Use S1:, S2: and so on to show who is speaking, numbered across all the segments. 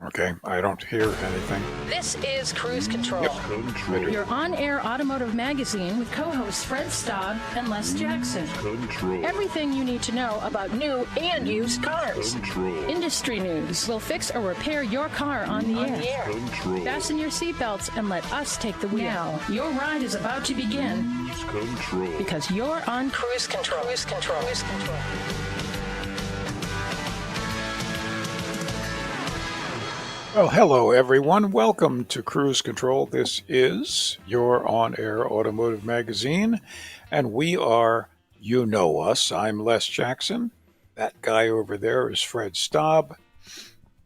S1: Okay, I don't hear anything.
S2: This is Cruise Control.
S1: Yep.
S3: Your on-air automotive magazine with co-hosts Fred Staab and Les Jackson. Everything you need to know about new and used cars. Industry news. We'll fix or repair your car on the air. Fasten your seatbelts and let us take the wheel. Now, your ride is about to begin. Because you're on Cruise Control. Cruise Control. Cruise Control.
S1: Well, hello, everyone. Welcome to Cruise Control. This is your on-air automotive magazine, and we are, you know us. I'm Les Jackson. That guy over there is Fred Staab.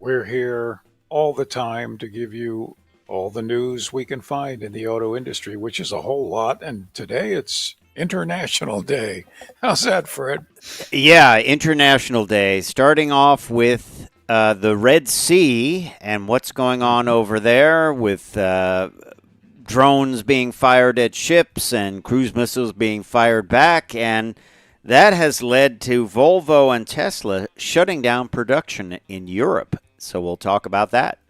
S1: We're here all the time to give you all the news we can find in the auto industry, which is a whole lot, and today it's International Day. How's that, Fred?
S4: Yeah, International Day. Starting off with the Red Sea and what's going on over there with drones being fired at ships and cruise missiles being fired back. And that has led to Volvo and Tesla shutting down production in Europe. So we'll talk about that.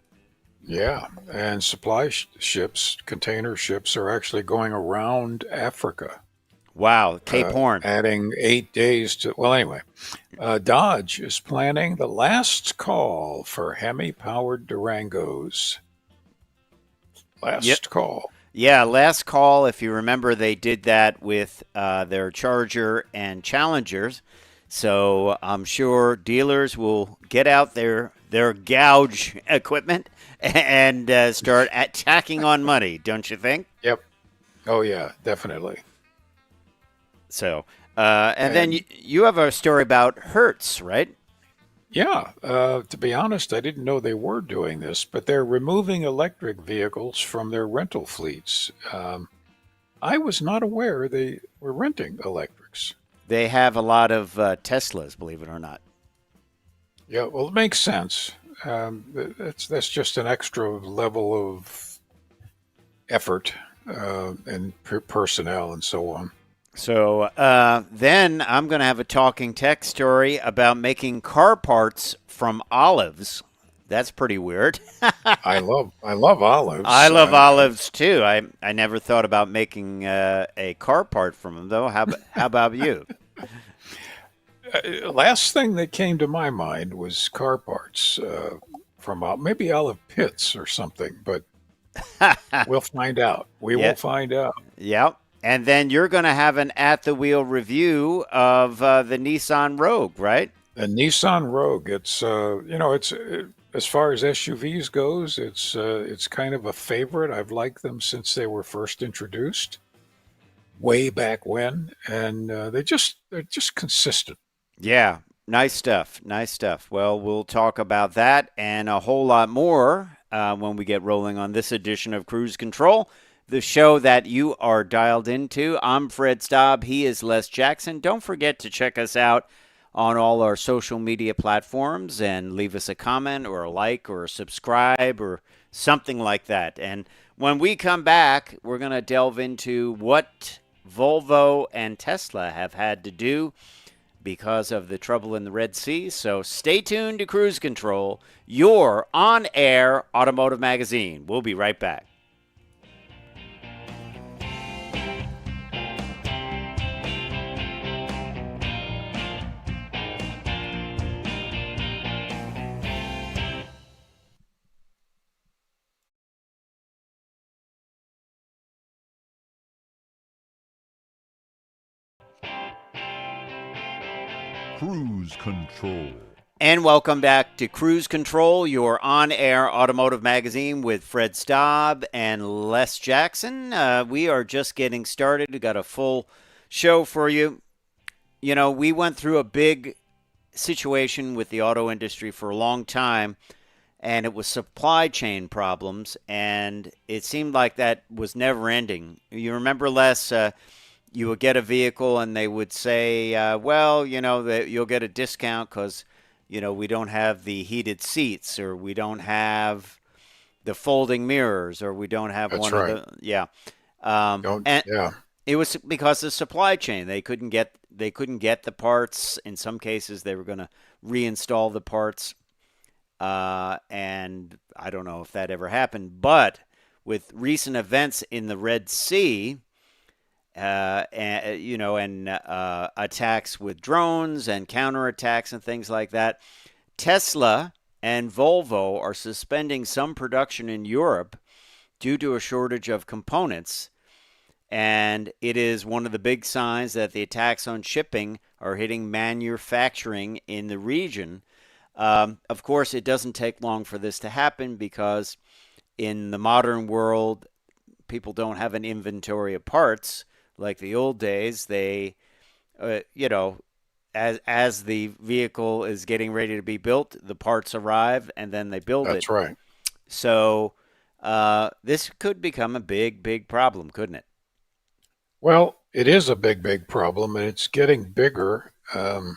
S1: Yeah, and supply ships, container ships, are actually going around Africa.
S4: Wow, Cape Horn.
S1: Adding 8 days to, well, anyway, Dodge is planning the last call for Hemi-powered Durangos. Last call.
S4: Yeah, last call. If you remember, they did that with their Charger and Challengers. So I'm sure dealers will get out their gouge equipment and start attacking on money, don't you think?
S1: Yep. Oh, yeah, definitely.
S4: So, and then you have a story about Hertz, right?
S1: Yeah. To be honest, I didn't know they were doing this, but they're removing electric vehicles from their rental fleets. I was not aware they were renting electrics.
S4: They have a lot of Teslas, believe it or not.
S1: Yeah, well, it makes sense. That's just an extra level of effort and personnel and so on.
S4: So then I'm going to have a talking tech story about making car parts from olives. That's pretty weird.
S1: I love olives.
S4: I love olives too. I never thought about making a car part from them though. How about you?
S1: Last thing that came to my mind was car parts from maybe olive pits or something, but we'll find out. We will find out.
S4: Yep. And then you're going to have an at-the-wheel review of the Nissan Rogue, right?
S1: The Nissan Rogue. It's it's as far as SUVs goes, it's kind of a favorite. I've liked them since they were first introduced, way back when, and they're just consistent.
S4: Yeah, nice stuff. Nice stuff. Well, we'll talk about that and a whole lot more when we get rolling on this edition of Cruise Control, the show that you are dialed into. I'm Fred Staab. He is Les Jackson. Don't forget to check us out on all our social media platforms and leave us a comment or a like or a subscribe or something like that. And when we come back, we're going to delve into what Volvo and Tesla have had to do because of the trouble in the Red Sea. So stay tuned to Cruise Control, your on-air automotive magazine. We'll be right back.
S5: Cruise Control.
S4: And welcome back to Cruise Control, your on-air automotive magazine with Fred Staab and Les Jackson. We are just getting started. We got a full show for you. You know, we went through a big situation with the auto industry for a long time, and it was supply chain problems, and it seemed like that was never ending. You remember, Les, you would get a vehicle and they would say, well, you know, that you'll get a discount because, you know, we don't have the heated seats, or we don't have the folding mirrors, or we don't have
S1: That's
S4: one
S1: right.
S4: of the, It was because of supply chain. They couldn't get the parts. In some cases, they were going to reinstall the parts. and I don't know if that ever happened. But with recent events in the Red Sea, and attacks with drones and counterattacks and things like that, Tesla and Volvo are suspending some production in Europe due to a shortage of components. And it is one of the big signs that the attacks on shipping are hitting manufacturing in the region. Of course, it doesn't take long for this to happen because in the modern world, people don't have an inventory of parts like the old days. They, as the vehicle is getting ready to be built, the parts arrive and then they build it.
S1: That's right.
S4: So this could become a big, big problem, couldn't it?
S1: Well, it is a big, big problem, and it's getting bigger. The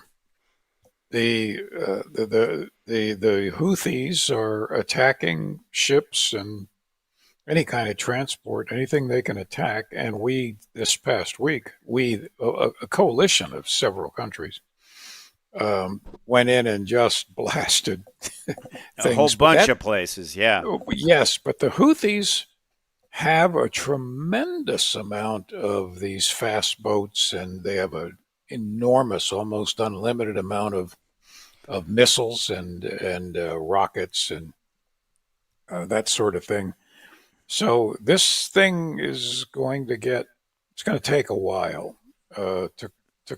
S1: Houthis are attacking ships and any kind of transport, anything they can attack. And this past week, a coalition of several countries, went in and just blasted
S4: A
S1: things.
S4: whole bunch of places, yeah.
S1: Yes, but the Houthis have a tremendous amount of these fast boats, and they have an enormous, almost unlimited amount of missiles and rockets and that sort of thing. So this thing is going to it's going to take a while to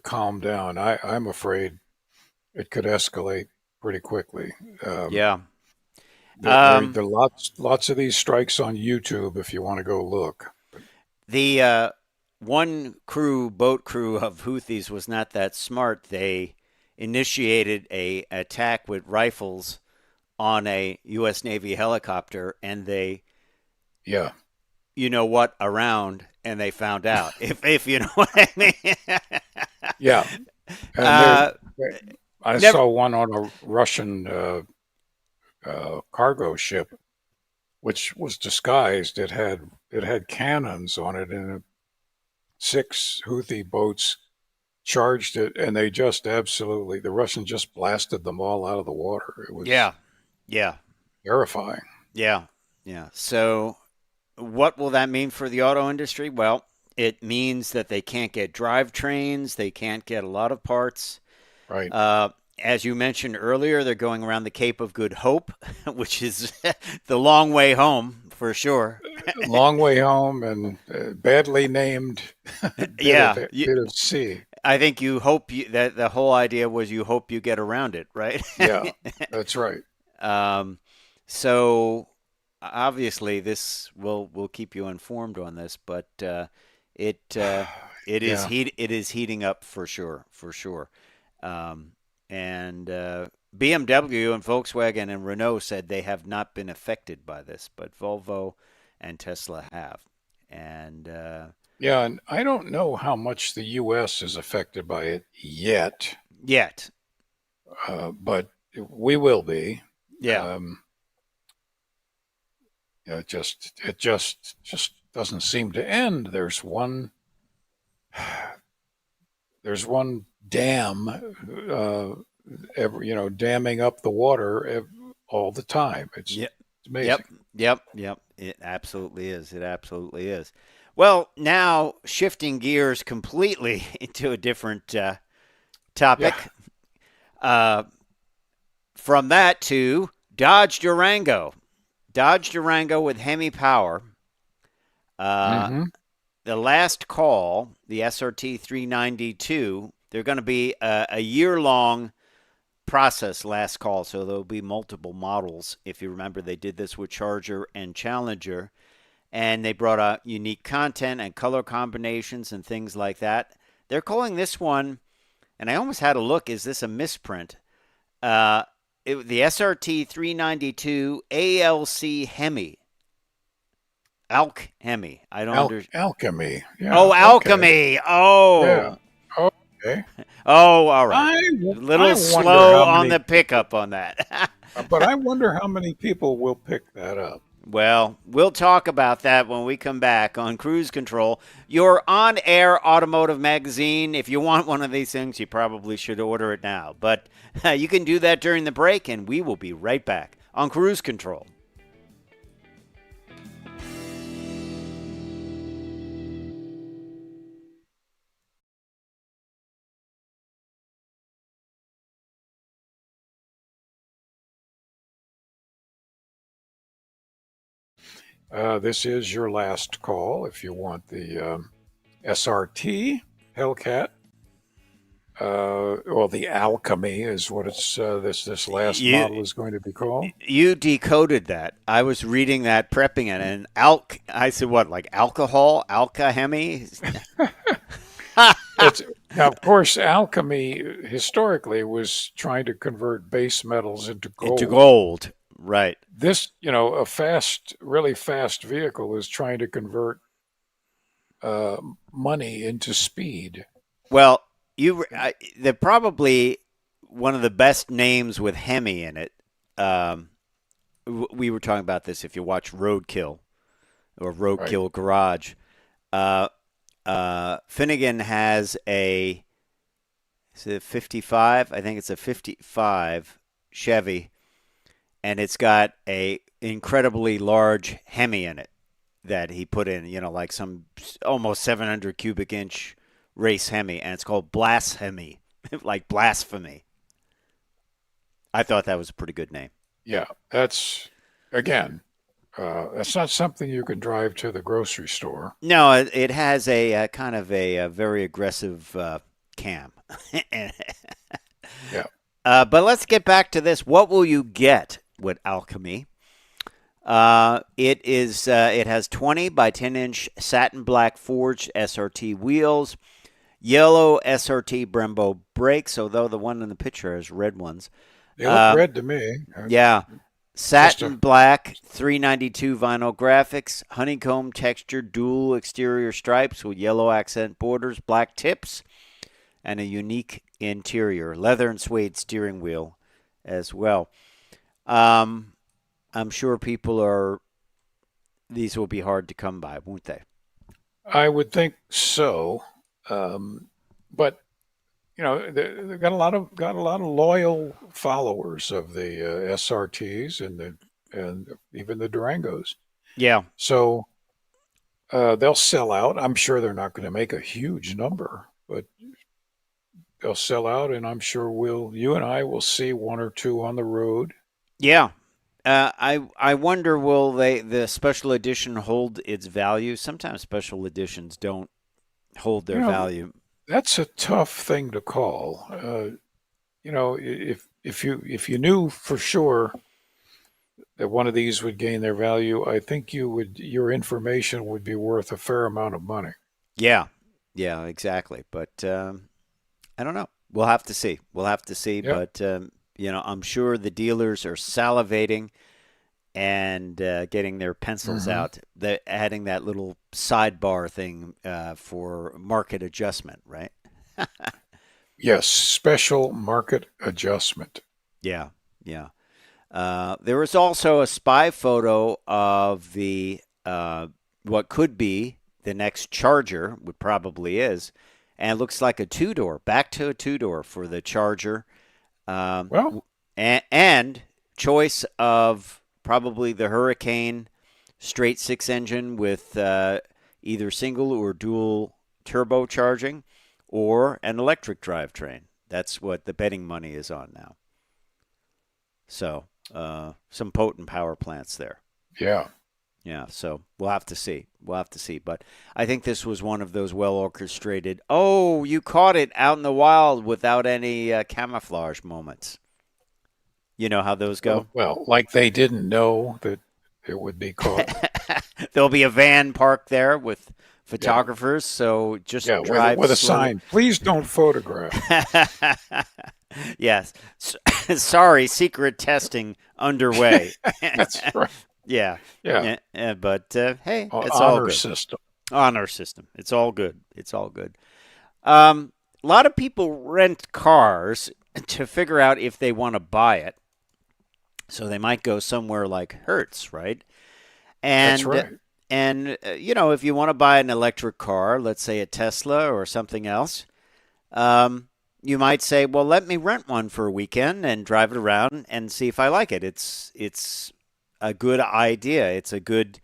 S1: calm down. I'm afraid it could escalate pretty quickly.
S4: Yeah.
S1: There are lots of these strikes on YouTube if you want to go look.
S4: The one boat crew of Houthis was not that smart. They initiated a attack with rifles on a U.S. Navy helicopter, and they, around, and they found out. if you know what I mean.
S1: Yeah. And I saw one on a Russian cargo ship, which was disguised. It had cannons on it, and 6 Houthi boats charged it, and they just the Russians just blasted them all out of the water. It was terrifying.
S4: Yeah. So what will that mean for the auto industry? Well, it means that they can't get drivetrains. They can't get a lot of parts.
S1: Right.
S4: As you mentioned earlier, they're going around the Cape of Good Hope, which is the long way home for sure.
S1: Long way home and badly named bit of sea.
S4: I think you hope that the whole idea was you hope you get around it, right?
S1: Yeah, that's right.
S4: So obviously this will keep you informed on this, but it is heating up for sure. And BMW and Volkswagen and Renault said they have not been affected by this, but Volvo and Tesla have. And
S1: and I don't know how much the U.S. is affected by it yet. But we will be.
S4: Yeah.
S1: It just doesn't seem to end. There's one dam, damming up the water all the time. It's amazing.
S4: Yep. It absolutely is. Well, now shifting gears completely into a different topic.
S1: Yeah.
S4: From that to Dodge Durango. Dodge Durango with Hemi power. The last call, the SRT 392, they're going to be a year-long process, last call. So there'll be multiple models. If you remember, they did this with Charger and Challenger. And they brought out unique content and color combinations and things like that. They're calling this one, and I almost had a look, is this a misprint? The SRT 392 ALC Hemi. Hemi. I don't understand.
S1: Alchemy. Yeah,
S4: oh, Alchemy. Okay. Oh.
S1: Yeah. Okay.
S4: Oh, all right. A little slow on the pickup on that.
S1: But I wonder how many people will pick that up.
S4: Well, we'll talk about that when we come back on Cruise Control, your on-air automotive magazine. If you want one of these things, you probably should order it now. But you can do that during the break, and we will be right back on Cruise Control.
S1: This is your last call if you want the SRT Hellcat. Well, the Alchemy is what it's this last model is going to be called.
S4: You decoded that. I was reading that, prepping it, and I said, what, like alcohol? Hemi?
S1: Now, of course, Alchemy historically was trying to convert base metals into gold.
S4: Into gold, right.
S1: This, a really fast vehicle is trying to convert money into speed.
S4: Well, they're probably one of the best names with Hemi in it. We were talking about this if you watch Roadkill or Roadkill right. Garage. Finnegan has is it 55? I think it's a 55 Chevy, and it's got a incredibly large Hemi in it that he put in, like some almost 700 cubic inch race Hemi, and it's called Blasphemy, like blasphemy. I thought that was a pretty good name.
S1: Yeah, that's not something you can drive to the grocery store.
S4: No, it has a kind of a very aggressive cam.
S1: Yeah.
S4: But let's get back to this. What will you get with Alchemy? It has 20 by 10 inch satin black forged SRT wheels, yellow SRT Brembo brakes, although the one in the picture has red ones.
S1: They look red to me.
S4: Yeah. Satin black 392 vinyl graphics, honeycomb textured dual exterior stripes with yellow accent borders, black tips, and a unique interior. Leather and suede steering wheel as well. I'm sure these will be hard to come by, won't they?
S1: I would think so. But they've got a lot of loyal followers of the SRTs and even the Durangos.
S4: Yeah.
S1: So they'll sell out. I'm sure they're not going to make a huge number, but they'll sell out, and I'm sure you and I will see one or two on the road.
S4: Yeah. I wonder, will the special edition hold its value? Sometimes special editions don't hold their value.
S1: That's a tough thing to call. If you knew for sure that one of these would gain their value, I think your information would be worth a fair amount of money.
S4: Yeah, exactly. But I don't know. We'll have to see. Yep. But I'm sure the dealers are salivating and getting their pencils out. They're adding that little sidebar thing for market adjustment, right?
S1: Yes, special market adjustment.
S4: Yeah. There was also a spy photo of the what could be the next Charger, what probably is, and it looks like a two-door, back to a two-door for the Charger. And choice of probably the Hurricane straight six engine with either single or dual turbocharging, or an electric drivetrain. That's what the betting money is on now. So some potent power plants there.
S1: Yeah.
S4: So we'll have to see. But I think this was one of those well-orchestrated, you caught it out in the wild without any camouflage moments. You know how those go?
S1: Well, like they didn't know that it would be caught.
S4: There'll be a van parked there with photographers, so just drive
S1: with a sign. Please don't photograph.
S4: Yes. Sorry, secret testing underway.
S1: That's right.
S4: Yeah. But hey, it's
S1: honor
S4: all good.
S1: System.
S4: Honor system. It's all good. A lot of people rent cars to figure out if they want to buy it. So they might go somewhere like Hertz, right?
S1: That's
S4: And
S1: right.
S4: if you want to buy an electric car, let's say a Tesla or something else, you might say, well, let me rent one for a weekend and drive it around and see if I like it. It's a good idea. It's a good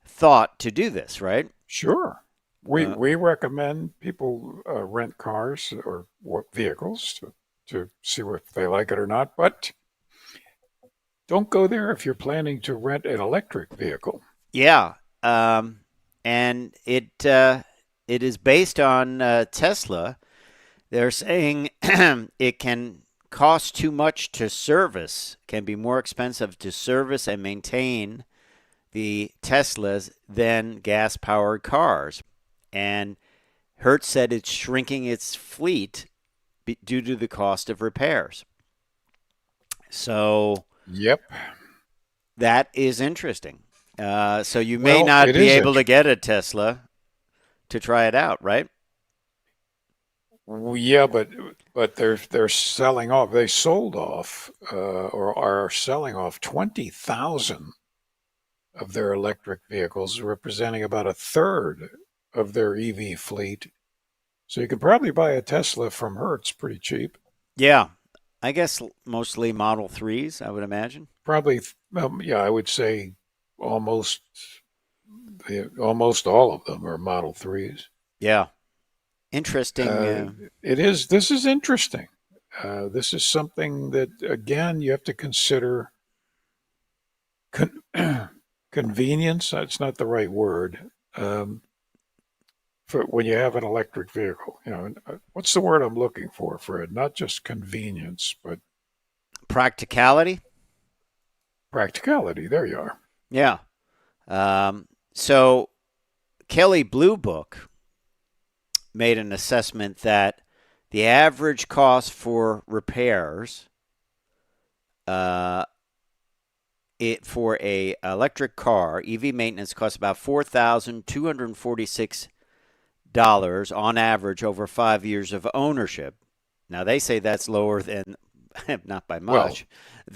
S4: thought to do this, right?
S1: Sure. We
S4: Uh,
S1: we recommend people rent cars or vehicles to see if they like it or not, but don't go there if you're planning to rent an electric vehicle.
S4: yeah. And it is based on Tesla. They're saying it can cost too much to service, can be more expensive to service and maintain the Teslas than gas powered cars. And Hertz said it's shrinking its fleet due to the cost of repairs. So
S1: Yep.
S4: that is interesting. So you may
S1: Well,
S4: not
S1: it
S4: be
S1: is
S4: able to
S1: interesting.
S4: get a Tesla to try it out, right?
S1: Well, yeah, but they're selling off. They sold off or are selling off 20,000 of their electric vehicles, representing about a third of their EV fleet. So you could probably buy a Tesla from Hertz pretty cheap.
S4: Yeah. I guess mostly Model 3s, I would imagine.
S1: Probably, yeah, I would say almost almost all of them are Model 3s.
S4: Yeah. Interesting.
S1: It is. This is interesting. This is something that, again, you have to consider con- convenience. That's not the right word. For when you have an electric vehicle, what's the word I'm looking for, Fred? Not just convenience, but
S4: Practicality.
S1: practicality. There you are.
S4: Yeah. So Kelly Blue Book made an assessment that the average cost for repairs for a electric car, EV maintenance costs about $4,246 on average over 5 years of ownership. Now they say that's lower than, not by
S1: Well,
S4: much,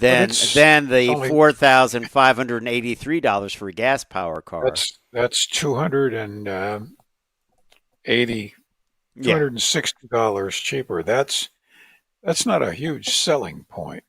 S1: but
S4: than
S1: it's
S4: the
S1: only
S4: $4,583 for a gas power car.
S1: that's 280
S4: Yeah.
S1: $260 cheaper. That's not a huge selling point.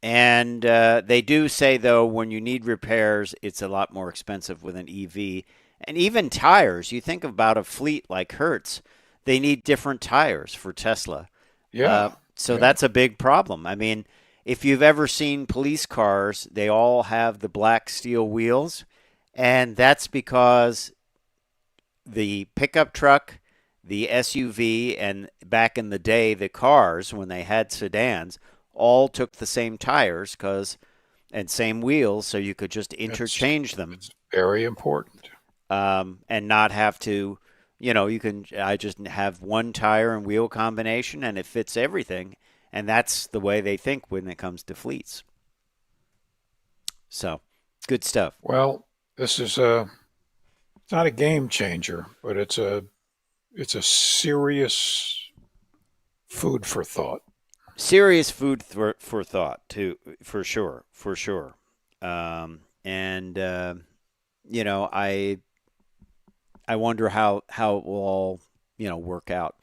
S4: And they do say, though, when you need repairs, it's a lot more expensive with an EV. And even tires, you think about a fleet like Hertz, they need different tires for Tesla.
S1: Yeah,
S4: So
S1: yeah.
S4: that's a big problem. I mean, if you've ever seen police cars, they all have the black steel wheels. And that's because the pickup truck, the SUV, and back in the day, the cars, when they had sedans, all took the same tires and same wheels, so you could just
S1: It's
S4: interchange them
S1: it's very important.
S4: and not have to, I just have one tire and wheel combination and it fits everything. And that's the way they think when it comes to fleets. So good stuff.
S1: Well, this is it's not a game changer, but it's a serious food for thought.
S4: Serious food for thought, too, for sure, for sure. And I wonder how it will all work out.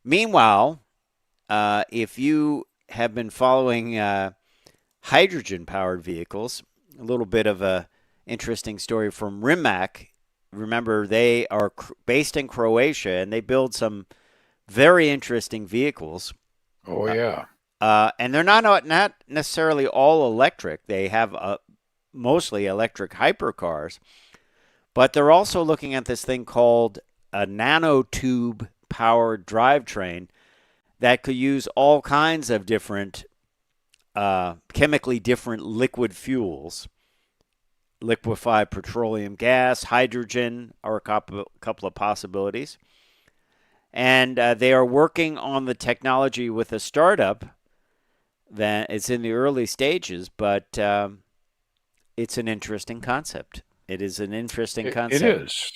S4: Meanwhile, if you have been following hydrogen powered vehicles, a little bit of a interesting story from Rimac. Remember, they are based in Croatia and they build some very interesting vehicles.
S1: Oh yeah.
S4: And they're not necessarily all electric. They have mostly electric hypercars. But they're also looking at this thing called a nanotube powered drivetrain that could use all kinds of different, chemically different liquid fuels. Liquefied petroleum gas, hydrogen are a couple of possibilities. And they are working on the technology with a startup that it's in the early stages, but it's an interesting concept. It is an interesting
S1: It
S4: concept.
S1: is.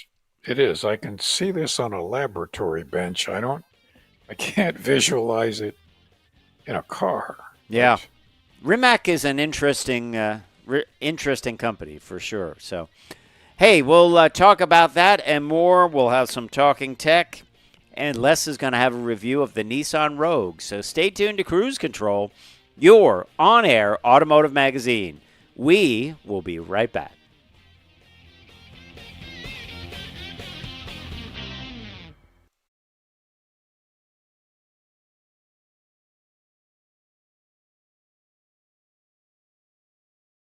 S1: It is. I can see this on a laboratory bench. I can't visualize it in a car.
S4: Yeah.
S1: But
S4: Rimac is an interesting company for sure. So Hey, we'll talk about that and more. We'll have some talking tech. And Les is going to have a review of the Nissan Rogue. So stay tuned to Cruise Control, your on-air automotive magazine. We will be right back.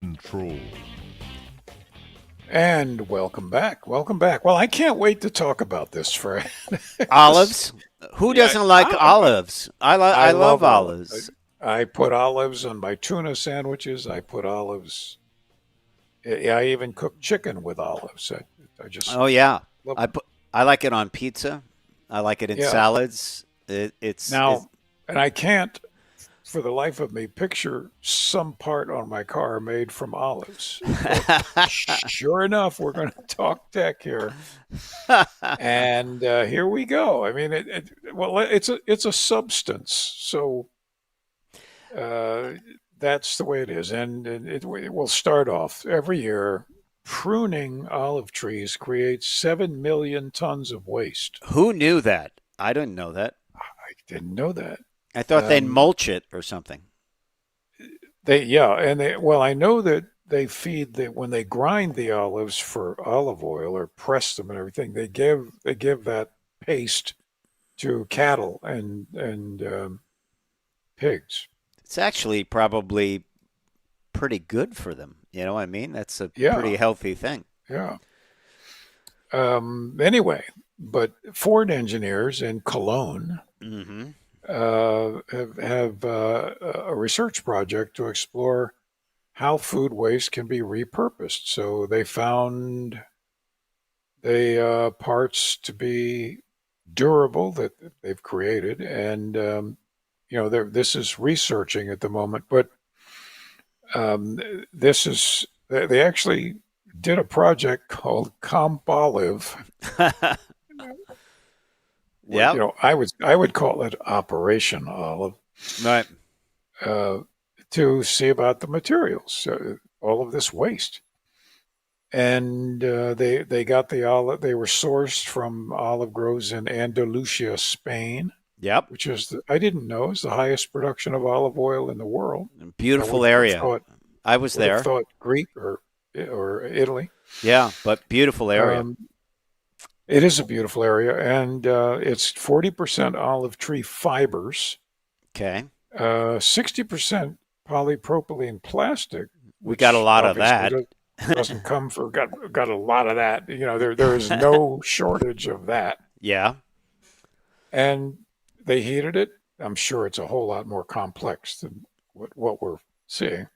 S5: Control.
S1: And welcome back. Welcome back. Well, I can't wait to talk about this, Fred.
S4: Olives? Who doesn't like olives? I love olives.
S1: I put olives on my tuna sandwiches. I put olives. I even cook chicken with olives. I just
S4: Oh yeah,
S1: love
S4: I like it on pizza. I like it in salads. It's
S1: and I can't, for the life of me, picture some part on my car made from olives. But sure enough, we're going to talk tech here, and here we go. I mean, it's a substance, so that's the way it is, and it will start off every year. Pruning olive trees creates 7 million tons of waste.
S4: Who knew that? I didn't know that.
S1: I didn't know that.
S4: I thought they'd mulch it or something.
S1: I know that they feed when they grind the olives for olive oil or press them and everything. They give that paste to cattle and pigs.
S4: It's actually probably pretty good for them. You know what I mean? That's a
S1: Yeah.
S4: pretty healthy thing.
S1: Yeah. Anyway, but Ford engineers in Cologne
S4: Mm-hmm.
S1: have a research project to explore how food waste can be repurposed. So they found the parts to be durable that they've created, and this is researching at the moment, but they actually did a project called Comp Olive.
S4: Yeah.
S1: I would call it Operation Olive.
S4: Right.
S1: To see about the materials, all of this waste. And they got the olive. They were sourced from olive groves in Andalusia, Spain.
S4: Yep.
S1: Which I didn't know is the highest production of olive oil in the world.
S4: Beautiful area. I was there.
S1: I thought Greek or Italy.
S4: Yeah, but beautiful area.
S1: It is a beautiful area, and it's 40% olive tree fibers.
S4: Okay.
S1: 60% polypropylene plastic.
S4: We got a lot of that.
S1: Doesn't come for got a lot of that. There is no shortage of that.
S4: Yeah.
S1: And they heated it. I'm sure it's a whole lot more complex than what we're seeing.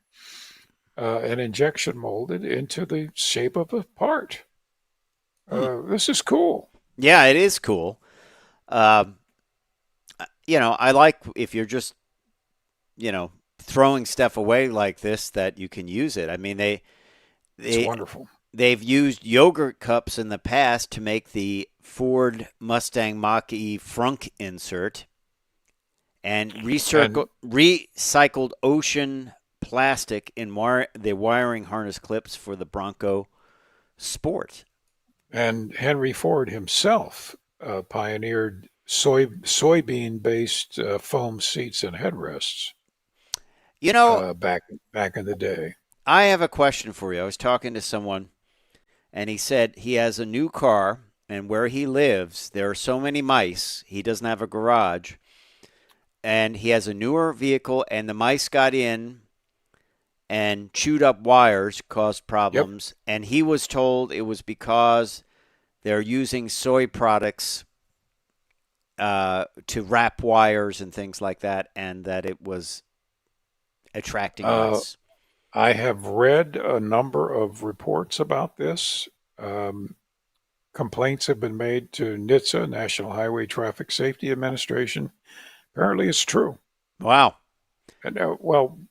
S1: And injection molded into the shape of a part. This is cool.
S4: Yeah, it is cool. I like if you're just, throwing stuff away like this, that you can use it. I mean, it's
S1: wonderful.
S4: They've used yogurt cups in the past to make the Ford Mustang Mach-E frunk insert, and recycled ocean plastic in the wiring harness clips for the Bronco Sport. And
S1: Henry Ford himself pioneered soybean-based foam seats and headrests. Back in the day.
S4: I have a question for you. I was talking to someone, and he said he has a new car, and where he lives, there are so many mice. He doesn't have a garage, and he has a newer vehicle, and the mice got in and chewed up wires, caused problems. Yep. And he was told it was because they're using soy products to wrap wires and things like that, and that it was attracting mice.
S1: I have read a number of reports about this. Complaints have been made to NHTSA, National Highway Traffic Safety Administration. Apparently it's true.
S4: Wow.
S1: And,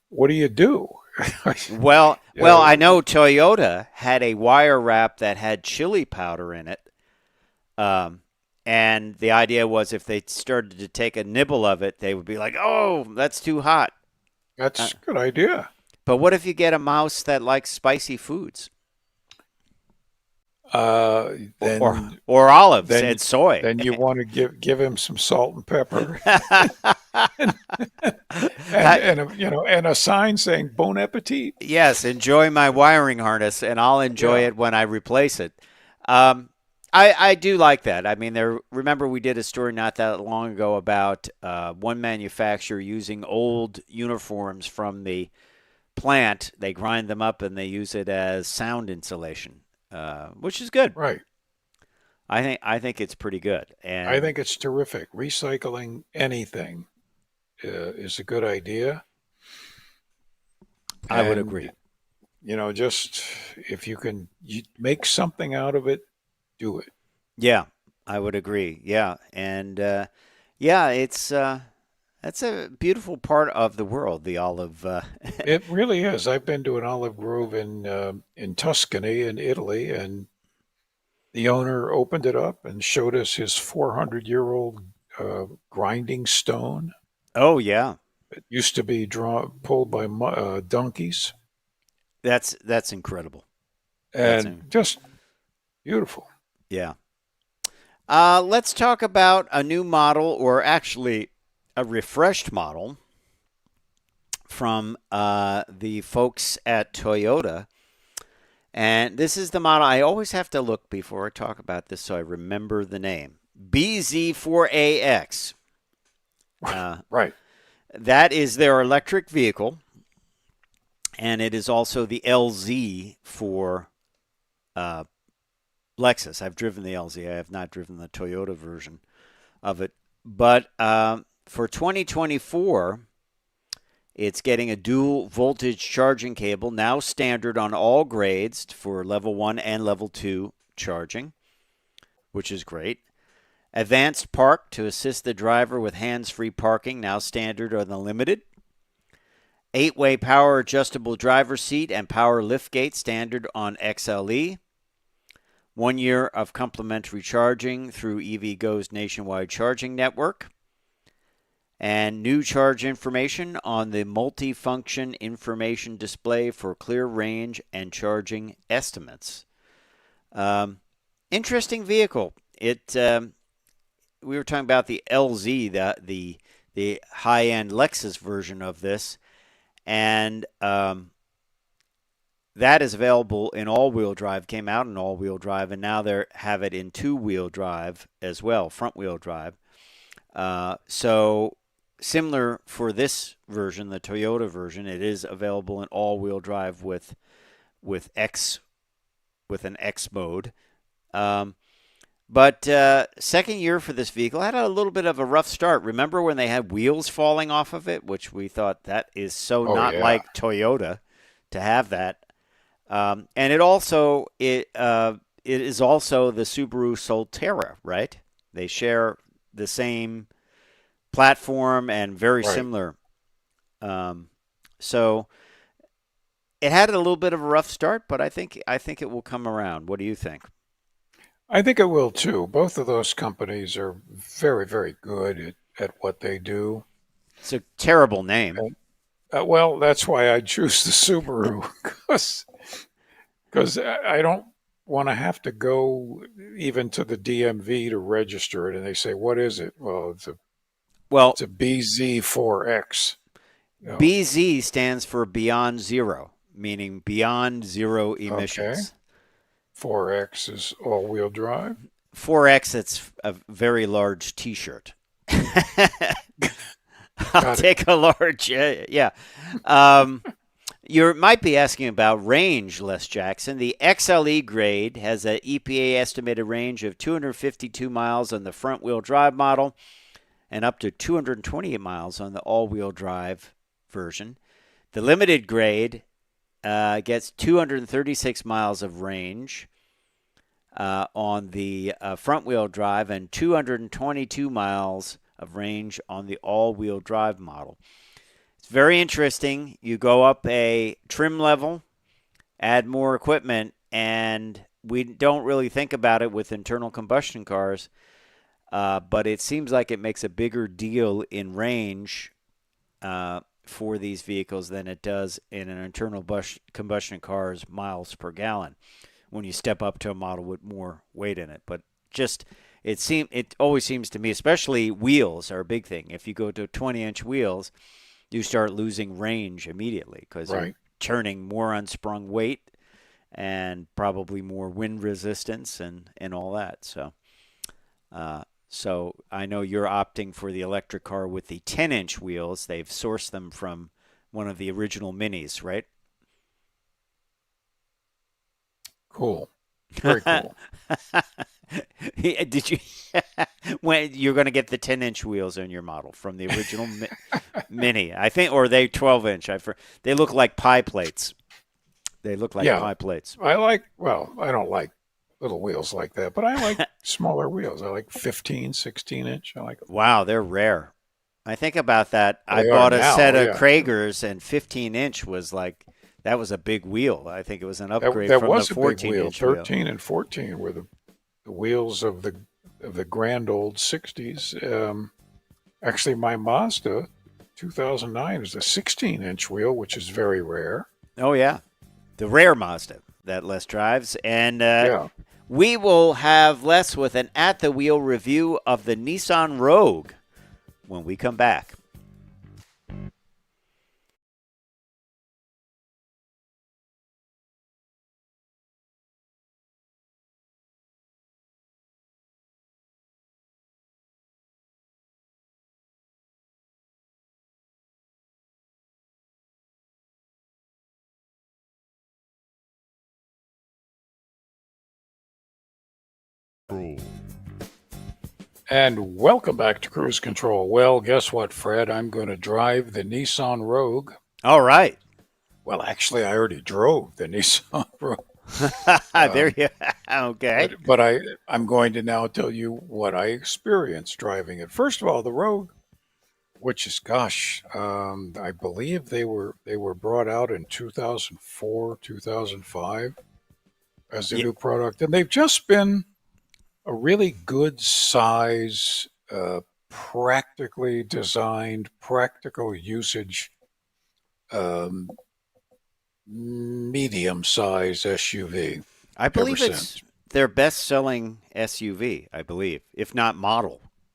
S1: what do you do?
S4: Well, I know Toyota had a wire wrap that had chili powder in it. And the idea was if they started to take a nibble of it, they would be like, oh, that's too hot.
S1: That's a good idea.
S4: But what if you get a mouse that likes spicy foods?
S1: Then
S4: or olives
S1: then
S4: and soy.
S1: then you want to give him some salt and pepper, and and a sign saying "Bon appetit."
S4: Yes, enjoy my wiring harness, and I'll enjoy
S1: Yeah.
S4: it when I replace it. I do like that. I mean, remember we did a story not that long ago about one manufacturer using old uniforms from the plant. They grind them up and they use it as sound insulation, which is good.
S1: Right.
S4: I think it's pretty good. And
S1: I think it's terrific. Recycling anything is a good idea.
S4: I would
S1: And,
S4: agree.
S1: just if you make something out of it, do it.
S4: Yeah, I would agree. Yeah, and yeah, it's that's a beautiful part of the world, the olive.
S1: It really is. I've been to an olive grove in Tuscany in Italy, and the owner opened it up and showed us his 400-year-old grinding stone.
S4: Oh yeah,
S1: It used to be pulled by donkeys,
S4: that's incredible. That's
S1: and just beautiful.
S4: yeah. Let's talk about a new model, or actually a refreshed model from the folks at Toyota. And this is the model. I always have to look before I talk about this so I remember the name. BZ4AX.
S1: Right.
S4: That is their electric vehicle. And it is also the LZ for Lexus. I've driven the LZ. I have not driven the Toyota version of it. But for 2024, it's getting a dual voltage charging cable, now standard on all grades for level 1 and level 2 charging, which is great. Advanced Park to assist the driver with hands-free parking, now standard on the Limited. 8-way power adjustable driver seat and power liftgate standard on XLE. 1 year of complimentary charging through EVgo's nationwide charging network. And new charge information on the multi-function information display for clear range and charging estimates. Interesting vehicle. We were talking about the LZ, the high-end Lexus version of this, and that is available in all-wheel drive. Came out in all-wheel drive, and now they have it in two-wheel drive as well, front-wheel drive. So similar for this version, the Toyota version, it is available in all-wheel drive with an X mode. But second year for this vehicle had a little bit of a rough start. Remember when they had wheels falling off of it, which we thought that is so not like Toyota to have that. And it is also the Subaru Solterra, right? They share the same platform and very similar. So it had a little bit of a rough start, but I think it will come around. What do you think?
S1: I think it will too. Both of those companies are very, very good at what they do.
S4: It's a terrible name.
S1: Well, that's why I choose the Subaru, because I don't want to have to go even to the DMV to register it, and they say, "What is it?" Well, it's a BZ4X.
S4: BZ stands for Beyond Zero, meaning beyond zero emissions.
S1: Okay. 4X is all-wheel drive.
S4: 4X, it's a very large T-shirt. I'll take a large, yeah. You might be asking about range, Les Jackson. The XLE grade has an EPA estimated range of 252 miles on the front-wheel drive model and up to 228 miles on the all-wheel drive version. The limited grade gets 236 miles of range on the front-wheel drive and 222 miles of range on the all-wheel drive model. It's very interesting. You go up a trim level, add more equipment, and we don't really think about it with internal combustion cars, but it seems like it makes a bigger deal in range for these vehicles than it does in an internal combustion car's miles per gallon. when you step up to a model with more weight in it. But just it always seems to me, especially wheels are a big thing. If you go to 20-inch wheels, you start losing range immediately because you're turning more unsprung weight and probably more wind resistance and all that. So I know you're opting for the electric car with the 10-inch wheels. They've sourced them from one of the original Minis, right?
S1: Cool. Very cool.
S4: Did you? When you're going to get the 10-inch wheels in your model from the original Mini, I think, or they 12-inch? They look like pie plates. They look like pie plates.
S1: I don't like little wheels like that, but I like smaller wheels. I like 15, 16-inch. I like them.
S4: Wow, they're rare. I think about that. I bought a set of Kragers, and 15-inch was like, that was a big wheel. I think it was an upgrade from the 14-inch
S1: wheel. 13 and 14 were the wheels of the grand old 60s. Actually, my Mazda 2009 is a 16-inch wheel, which is very rare.
S4: Oh, yeah. The rare Mazda that Les drives. And we will have Les with an at-the-wheel review of the Nissan Rogue when we come back.
S1: And welcome back to Cruise Control. Well, guess what, Fred? I'm going to drive the Nissan Rogue.
S4: All right.
S1: Well, actually, I already drove the Nissan Rogue.
S4: There you okay.
S1: But I'm going to now tell you what I experienced driving it. First of all, the Rogue, which is, I believe they were brought out in 2004, 2005 as a new product. And they've just been a really good size, practically designed, practical usage, medium-size SUV.
S4: I believe it's their best-selling SUV, I believe, if not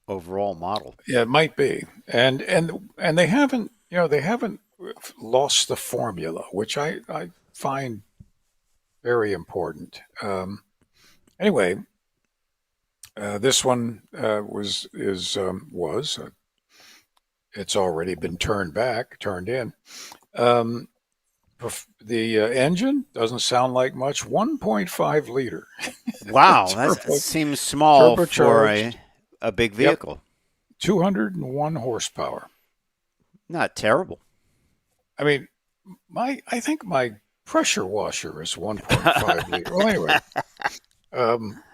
S4: overall model.
S1: Yeah, it might be. And they haven't lost the formula, which I find very important. Anyway, this one it's already been turned in. The engine doesn't sound like much. 1.5 liter.
S4: Wow, that seems small for a big vehicle.
S1: Yep. 201 horsepower.
S4: Not terrible.
S1: I mean, I think my pressure washer is 1.5 liter. Well, anyway,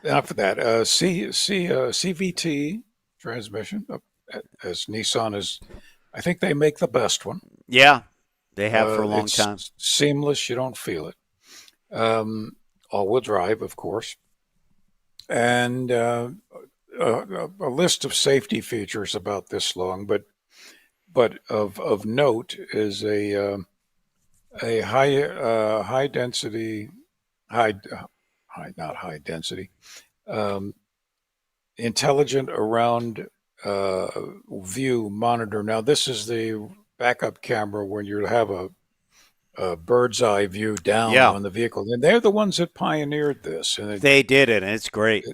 S1: enough of that. CVT transmission, as Nissan is. I think they make the best one.
S4: Yeah. They have for a long time.
S1: Seamless, you don't feel it. All-wheel drive, of course. And a list of safety features about this long, but of note is a high density, intelligent around view monitor. Now, this is the backup camera when you have a bird's eye view down on the vehicle, and they're the ones that pioneered this. And
S4: they did it, and it's great.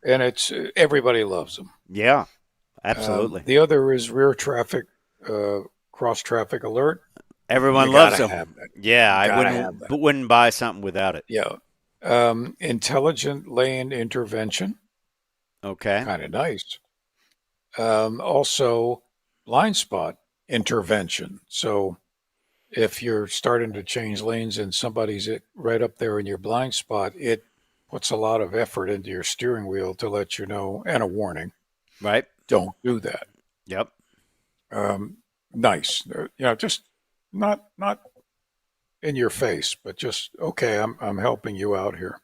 S1: And it's everybody loves them.
S4: Yeah, absolutely.
S1: The other is rear traffic, cross traffic alert.
S4: Everyone loves them. Yeah, I wouldn't buy something without it.
S1: Yeah, intelligent lane intervention.
S4: Okay,
S1: kind of nice. Also, blind spot intervention. So if you're starting to change lanes and somebody's right up there in your blind spot, it puts a lot of effort into your steering wheel to let you know, and a warning.
S4: Right.
S1: Don't do that.
S4: Yep.
S1: Nice. Just not in your face, but just, okay, I'm helping you out here.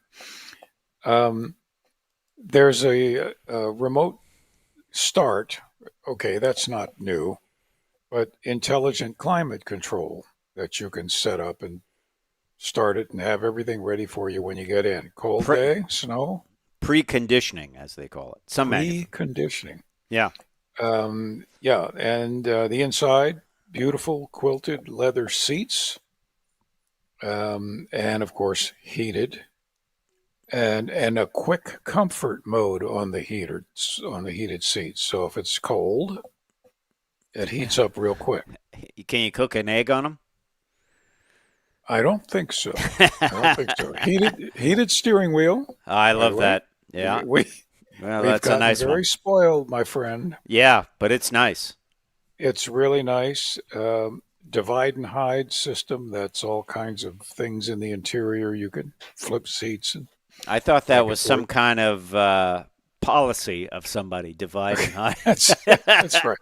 S1: There's a remote start. Okay, that's not new. But intelligent climate control that you can set up and start it and have everything ready for you when you get in. Cold
S4: Pre-
S1: day, snow,
S4: Preconditioning, as they call it.
S1: preconditioning.
S4: Yeah.
S1: Yeah, and the inside, beautiful quilted leather seats, and of course heated, and a quick comfort mode on the heated seats. So if it's cold, it heats up real quick.
S4: Can you cook an egg on them?
S1: I don't think so. I don't think so. Heated steering wheel.
S4: I
S1: By the
S4: love
S1: way.
S4: that. Yeah.
S1: Well, we've
S4: That's a
S1: gotten
S4: nice
S1: very
S4: one.
S1: spoiled, my friend.
S4: Yeah, but it's nice.
S1: It's really nice. Divide and hide system. That's all kinds of things in the interior. You can flip seats and
S4: I thought that
S1: back
S4: was
S1: and
S4: some
S1: forth.
S4: kind of policy of somebody, divide and hide.
S1: That's right.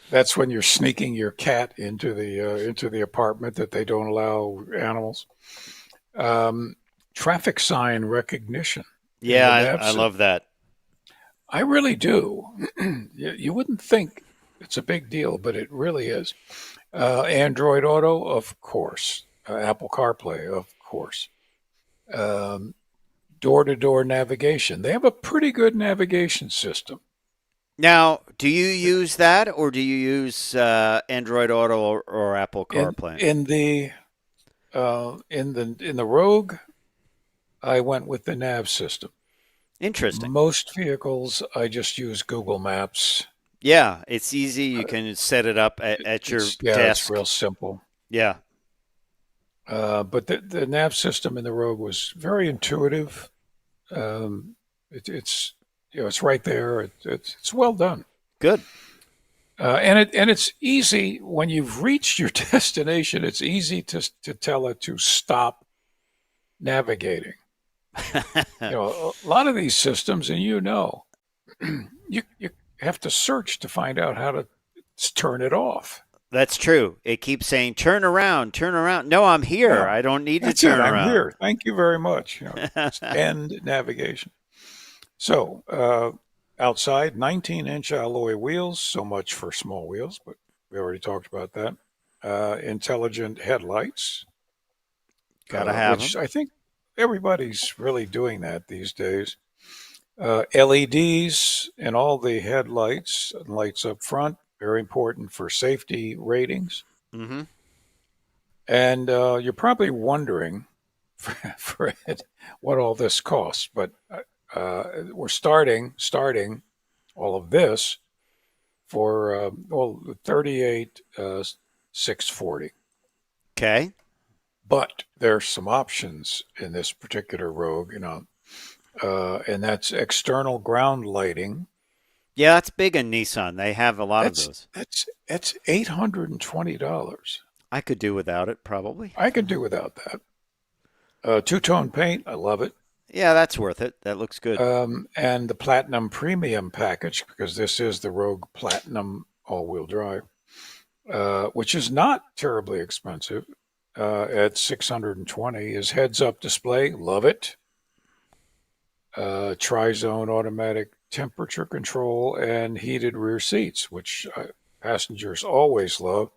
S1: That's when you're sneaking your cat into the apartment that they don't allow animals. Um, Traffic sign recognition in
S4: Yeah,
S1: the nav
S4: I
S1: system.
S4: love that.
S1: I really do. You wouldn't think it's a big deal, but it really is. Android Auto, of course. Apple CarPlay, of course. Um, Door-to-door navigation. They have a pretty good navigation system.
S4: Now, do you use that, or do you use Android Auto or Apple
S1: In
S4: CarPlay?
S1: in the in the Rogue, I went with the nav system.
S4: Interesting.
S1: Most vehicles, I just use Google Maps.
S4: Yeah, it's easy. You can set it up at your
S1: It's
S4: desk.
S1: real simple.
S4: Yeah.
S1: But the nav system in the Rogue was very intuitive. Um, it's it's right there. It's well done,
S4: Good.
S1: and it's easy when you've reached your destination. It's easy to tell it to stop navigating. A lot of these systems, and you have to search to find out how to turn it off.
S4: That's true. It keeps saying, turn around, turn around. No, I'm here.
S1: Yeah,
S4: I don't need to
S1: that's it.
S4: turn
S1: I'm
S4: around.
S1: here. Thank you very much. End navigation. So outside, 19-inch alloy wheels. So much for small wheels, but we already talked about that. Intelligent headlights,
S4: Gotta have
S1: which
S4: them.
S1: I think everybody's really doing that these days. LEDs in all the headlights, lights up front, very important for safety ratings.
S4: Mm-hmm.
S1: And you're probably wondering, Fred, what all this costs, but we're starting all of this for 38 640.
S4: Okay.
S1: But there's some options in this particular Rogue, and that's external ground lighting.
S4: Yeah, that's big in Nissan. They have a lot of those.
S1: That's $820.
S4: I could do without it, probably.
S1: I could do without that. Two-tone paint, I love it.
S4: Yeah, that's worth it. That looks good.
S1: And the Platinum Premium package, because this is the Rogue Platinum all-wheel drive, which is not terribly expensive at $620, is heads-up display, love it. Tri-zone automatic temperature control and heated rear seats, which passengers always love.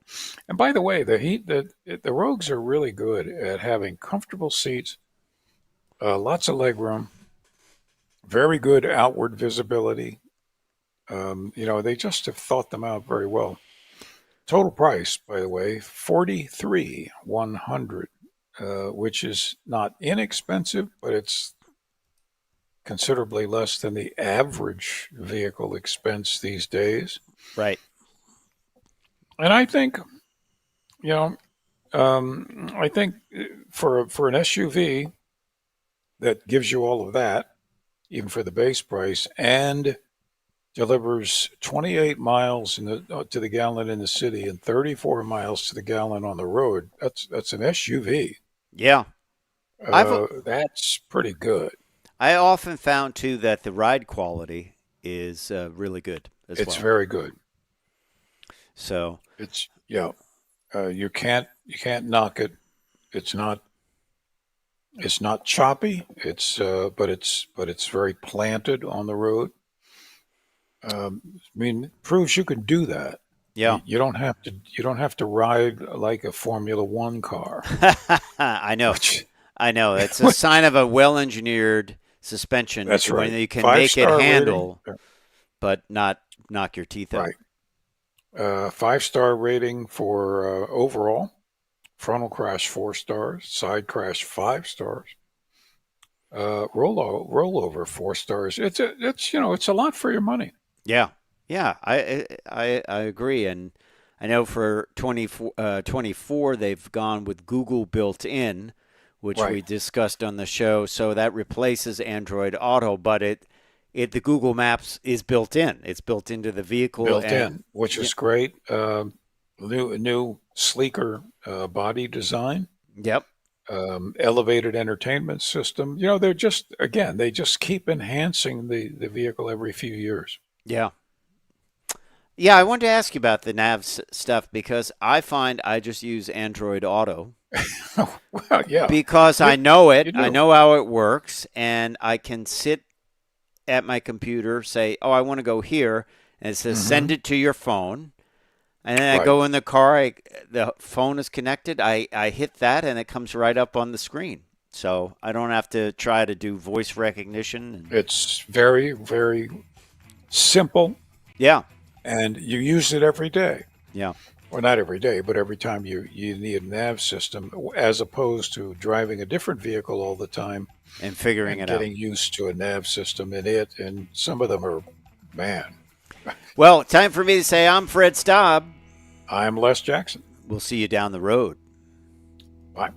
S1: And by the way, the Rogues are really good at having comfortable seats, lots of leg room, very good outward visibility. They just have thought them out very well. Total price, by the way, $43,100, which is not inexpensive, but it's considerably less than the average vehicle expense these days.
S4: Right.
S1: And I think, I think for an SUV that gives you all of that, even for the base price, and delivers 28 miles to the gallon in the city and 34 miles to the gallon on the road, that's an SUV.
S4: Yeah.
S1: That's pretty good.
S4: I often found, too, that the ride quality is really good as well.
S1: It's very good.
S4: So
S1: It's you can't knock it. It's not choppy. But it's very planted on the road. It proves you can do that.
S4: Yeah.
S1: You don't have to ride like a Formula One car.
S4: I know.
S1: Which,
S4: I know. It's a sign of a well-engineed suspension
S1: that's right.
S4: when you can make it
S1: 5-star
S4: handle,
S1: rating.
S4: but not knock your teeth out.
S1: Right. 5-star rating for overall. Frontal crash 4 stars. Side crash 5 stars. Rollover 4 stars. It's a lot for your money.
S4: Yeah. Yeah. I agree. And I know for 24 they've gone with Google built in, which we discussed on the show. So that replaces Android Auto, but the Google Maps is built in. It's built into the vehicle.
S1: Built in, which is great. New sleeker body design.
S4: Yep.
S1: Elevated entertainment system. They just keep enhancing the vehicle every few years.
S4: Yeah. Yeah, I wanted to ask you about the nav stuff because I find I just use Android Auto.
S1: Well, yeah.
S4: Because I know it.
S1: You do.
S4: I know how it works, and I can sit at my computer, say, oh, I want to go here, and it says send it to your phone. And then I go in the car, the phone is connected, I hit that, and it comes right up on the screen. So I don't have to try to do voice recognition.
S1: It's very, very simple,
S4: Yeah.
S1: and you use it every day.
S4: Yeah.
S1: Well, not every day, but every time you need a nav system, as opposed to driving a different vehicle all the time
S4: And figuring
S1: and
S4: it out.
S1: getting used to a nav system in it. And some of them are, man.
S4: Well, time for me to say I'm Fred Staab.
S1: I'm Les Jackson.
S4: We'll see you down the road.
S1: Bye.